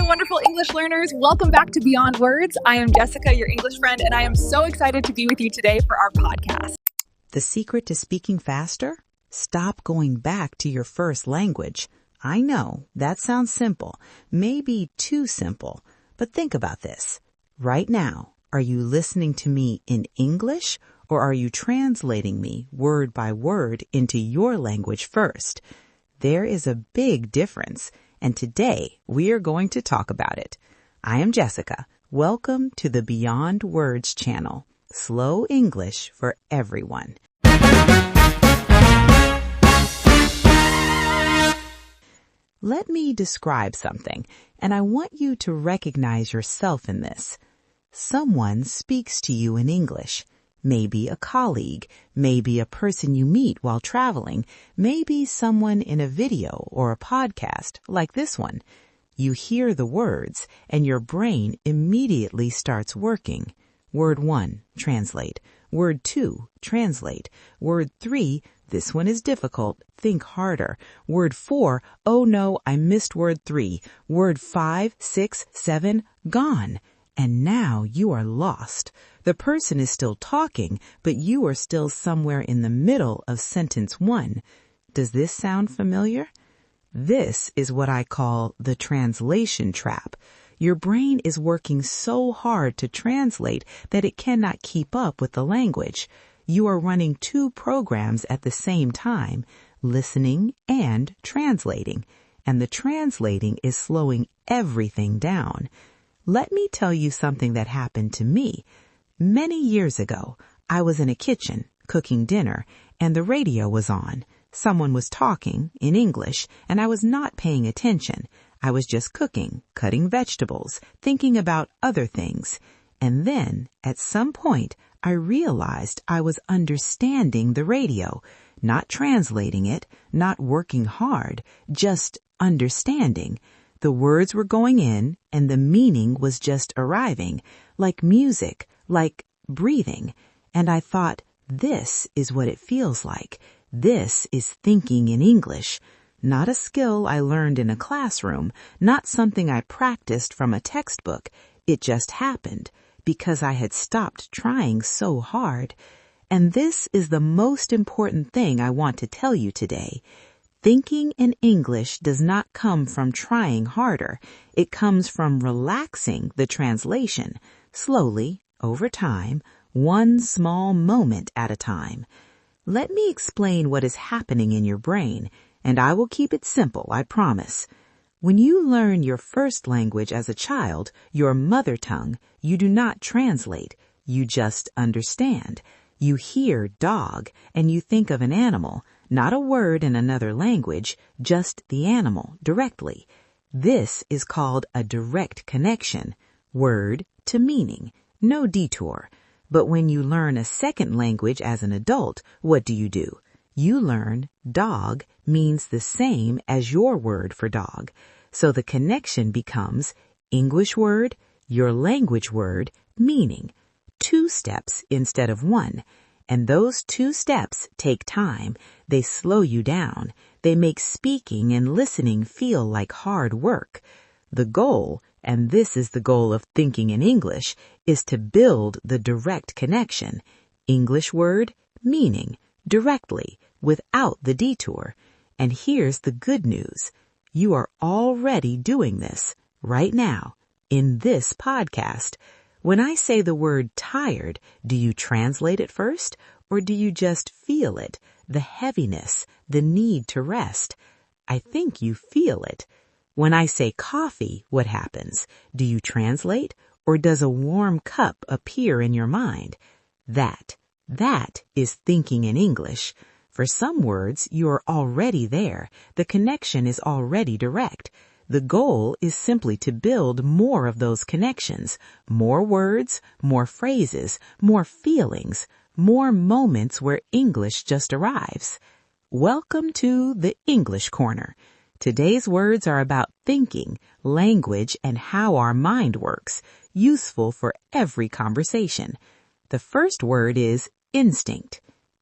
wonderful English learners. Welcome back to Beyond Words. I am Jessica, your English friend, and I am so excited to be with you today for our podcast. The secret to speaking faster? Stop going back to your first language. I know, that sounds simple, maybe too simple, but think about this. Right now, are you listening to me in English, or are you translating me word by word into your language first? There is a big difference, and today we are going to talk about it. I am Jessica. Welcome to the Beyond Words channel. Slow English for everyone. Let me describe something, and I want you to recognize yourself in this. Someone speaks to you in English. Maybe a colleague, maybe a person you meet while traveling, maybe someone in a video or a podcast like this one. You hear the words and your brain immediately starts working. Word 1, translate. Word 2, translate. Word 3, this one is difficult, think harder. Word 4, oh no, I missed word 3. Word 5, 6, 7, gone. And now you are lost. The person is still talking, but you are still somewhere in the middle of sentence 1. Does this sound familiar? This is what I call the translation trap. Your brain is working so hard to translate that it cannot keep up with the language. You are running 2 programs at the same time, listening and translating. And the translating is slowing everything down. Let me tell you something that happened to me. Many years ago, I was in a kitchen cooking dinner and the radio was on. Someone was talking in English and I was not paying attention. I was just cooking, cutting vegetables, thinking about other things. And then, at some point, I realized I was understanding the radio, not translating it, not working hard, just understanding. The words were going in and the meaning was just arriving, like music, like breathing. And I thought, this is what it feels like. This is thinking in English. Not a skill I learned in a classroom, not something I practiced from a textbook. It just happened because I had stopped trying so hard. And this is the most important thing I want to tell you today. Thinking in English does not come from trying harder. It comes from relaxing the translation, slowly, over time, one small moment at a time. Let me explain what is happening in your brain, and I will keep it simple, I promise. When you learn your first language as a child, your mother tongue, you do not translate. You just understand. You hear dog, and you think of an animal, not a word in another language, just the animal directly. This is called a direct connection, word to meaning, no detour. But when you learn a second language as an adult, what do? You learn dog means the same as your word for dog. So the connection becomes English word, your language word, meaning. 2 steps instead of 1. And those 2 steps take time. They slow you down. They make speaking and listening feel like hard work. The goal, and this is the goal of thinking in English, is to build the direct connection. English word, meaning, directly, without the detour. And here's the good news. You are already doing this, right now, in this podcast. When I say the word tired, do you translate it first, or do you just feel it, the heaviness, the need to rest? I think you feel it. When I say coffee, what happens? Do you translate, or does a warm cup appear in your mind? That is thinking in English. For some words, you are already there. The connection is already direct. The goal is simply to build more of those connections, more words, more phrases, more feelings, more moments where English just arrives. Welcome to the English Corner. Today's words are about thinking, language, and how our mind works, useful for every conversation. The first word is instinct.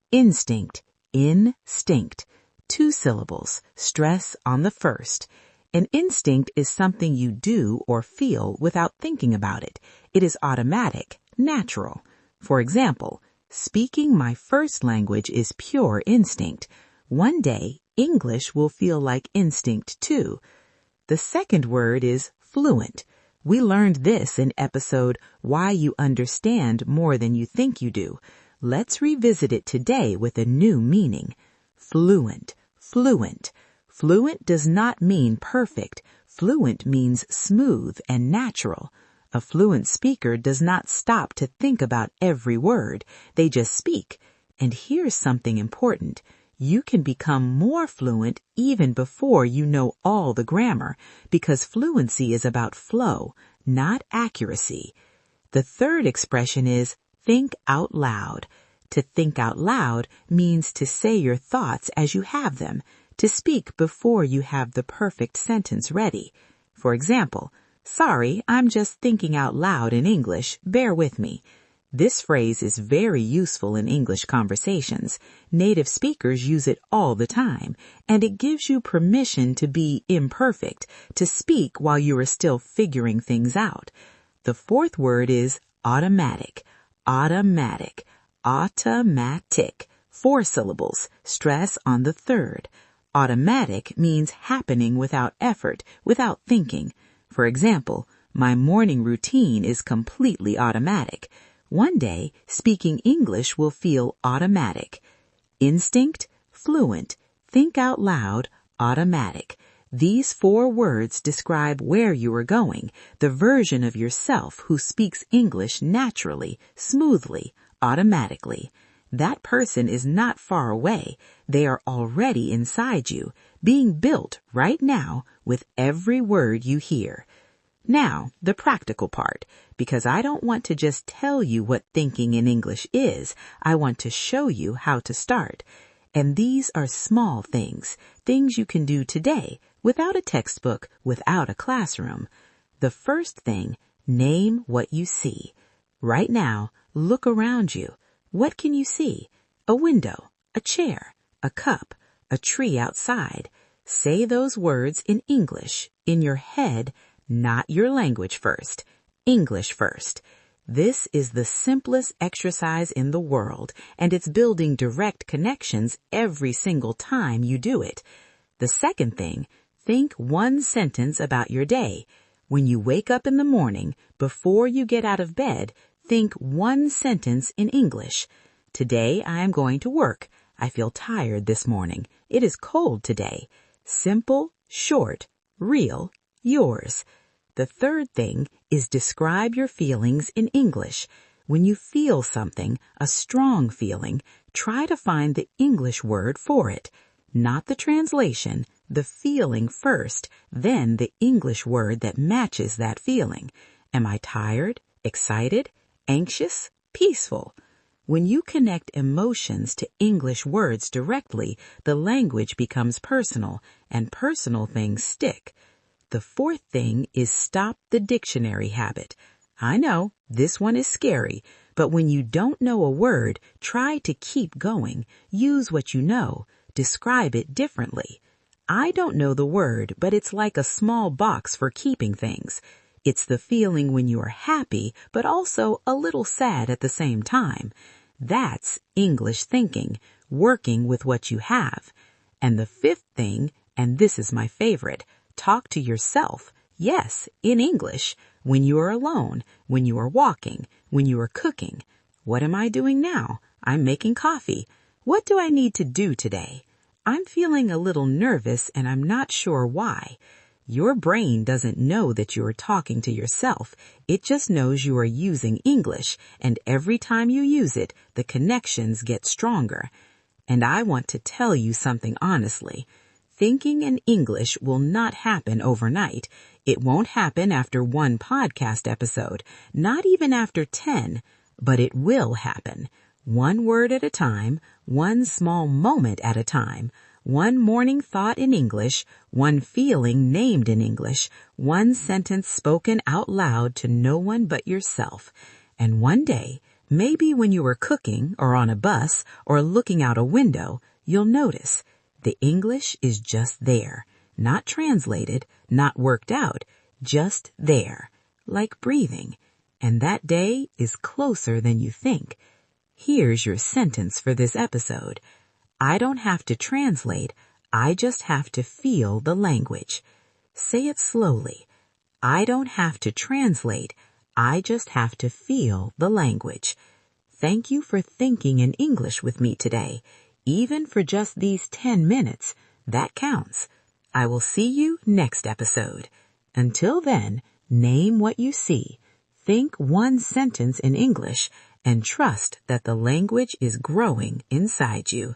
Instinct. Instinct. 2 syllables. Stress on the first. An instinct is something you do or feel without thinking about it. It is automatic, natural. For example, speaking my first language is pure instinct. One day, English will feel like instinct too. The second word is fluent. We learned this in episode Why You Understand More Than You Think You Do. Let's revisit it today with a new meaning. Fluent, fluent. Fluent does not mean perfect. Fluent means smooth and natural. A fluent speaker does not stop to think about every word. They just speak. And here's something important. You can become more fluent even before you know all the grammar, because fluency is about flow, not accuracy. The third expression is think out loud. To think out loud means to say your thoughts as you have them, to speak before you have the perfect sentence ready. For example, sorry, I'm just thinking out loud in English, bear with me. This phrase is very useful in English conversations. Native speakers use it all the time, and it gives you permission to be imperfect, to speak while you are still figuring things out. The fourth word is automatic. Automatic. Automatic. 4 syllables. Stress on the third. Automatic means happening without effort, without thinking. For example, my morning routine is completely automatic. One day, speaking English will feel automatic. Instinct, fluent, think out loud, automatic. These 4 words describe where you are going, the version of yourself who speaks English naturally, smoothly, automatically. That person is not far away. They are already inside you, being built right now with every word you hear. Now, the practical part, because I don't want to just tell you what thinking in English is. I want to show you how to start. And these are small things you can do today without a textbook, without a classroom. The first thing, name what you see. Right now, look around you. What can you see? A window, a chair, a cup, a tree outside. Say those words in English, in your head, not your language first, English first. This is the simplest exercise in the world, and it's building direct connections every single time you do it. The second thing, think 1 sentence about your day. When you wake up in the morning, before you get out of bed, think 1 sentence in English. Today I am going to work. I feel tired this morning. It is cold today. Simple, short, real, yours. The third thing is describe your feelings in English. When you feel something, a strong feeling, try to find the English word for it. Not the translation, the feeling first, then the English word that matches that feeling. Am I tired, excited, anxious, peaceful? When you connect emotions to English words directly, the language becomes personal, and personal things stick. The fourth thing is stop the dictionary habit. I know, this one is scary, but when you don't know a word, try to keep going. Use what you know. Describe it differently. I don't know the word, but it's like a small box for keeping things. It's the feeling when you are happy, but also a little sad at the same time. That's English thinking, working with what you have. And the fifth thing, and this is my favorite, talk to yourself. Yes, in English, when you are alone, when you are walking, when you are cooking. What am I doing now? I'm making coffee. What do I need to do today? I'm feeling a little nervous and I'm not sure why. Your brain doesn't know that you are talking to yourself. It just knows you are using English, and every time you use it, the connections get stronger. And I want to tell you something honestly. Thinking in English will not happen overnight. It won't happen after 1 podcast episode, not even after 10, but it will happen. 1 word at a time, 1 small moment at a time, 1 morning thought in English, 1 feeling named in English, 1 sentence spoken out loud to no one but yourself. And one day, maybe when you are cooking or on a bus or looking out a window, you'll notice the English is just there. not translated, not worked out, just there, like breathing. And that day is closer than you think. Here's your sentence for this episode. I don't have to translate, I just have to feel the language. Say it slowly. I don't have to translate, I just have to feel the language. Thank you for thinking in English with me today. Even for just these 10 minutes, that counts. I will see you next episode. Until then, name what you see. Think one sentence in English and trust that the language is growing inside you.